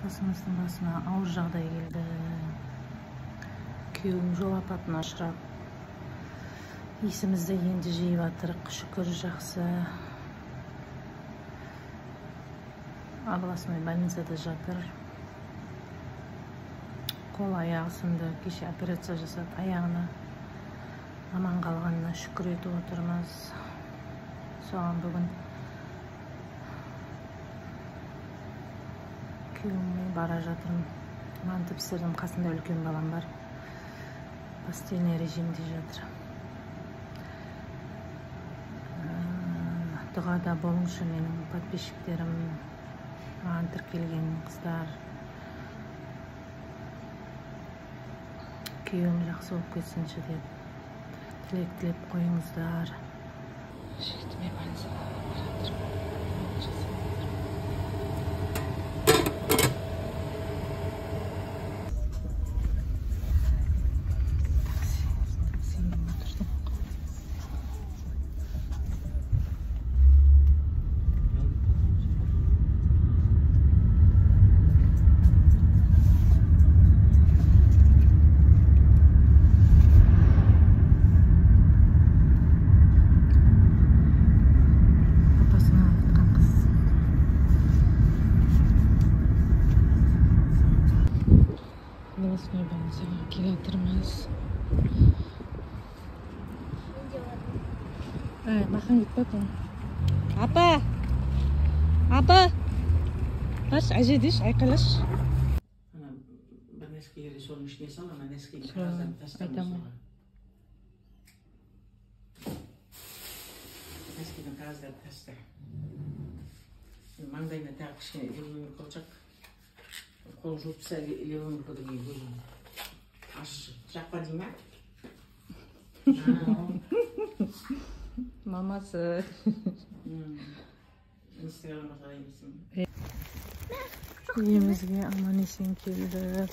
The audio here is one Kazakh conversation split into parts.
Отбасымыздың басына ауыр жағдай келді. Күйеуім жол апатына ұшырап, есімізді енді жиып жатырық. Шүкір, жақсы. Областной больницада жатыр. Қол аяғы сынды, кеше операция жасады аяғына. Аман қалғанына шүкір етіп отырмыз. Соған бүгін күйеуіме бара жатырмын. Манты пісірдім, қасында үлкен балам бар. Постельный режимде жатыр. Дұғада болыңшы менің подписчиктерім, маған тіркелген қыздар. Күйеуім жақсы болып кетсінші деп тілек тілеп қойыңыздар. Жігітіме больницаға жатырмын. Областной больницаға келе жатырмыз. Махан кетпеді. Апа! Апа! Қаш, әже дейш, айқайлаш. Бір нәскелері соның ішіне сал, ана нәскелері қазір тастамыз. Нәскелерін қазір таста. Маңдайына тағы кішкене левый қылчақ. Қол жуыпса левый көдігі көзім. Жақпа дей ма? Мамасы. Инстаграмға қалай емесің? Үйімізге аман есен келдік.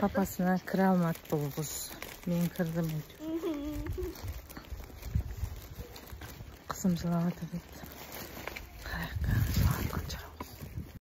Папасына кіре алмады бұл қыз. Мен кірдім. Қызым жылап жатыр депті.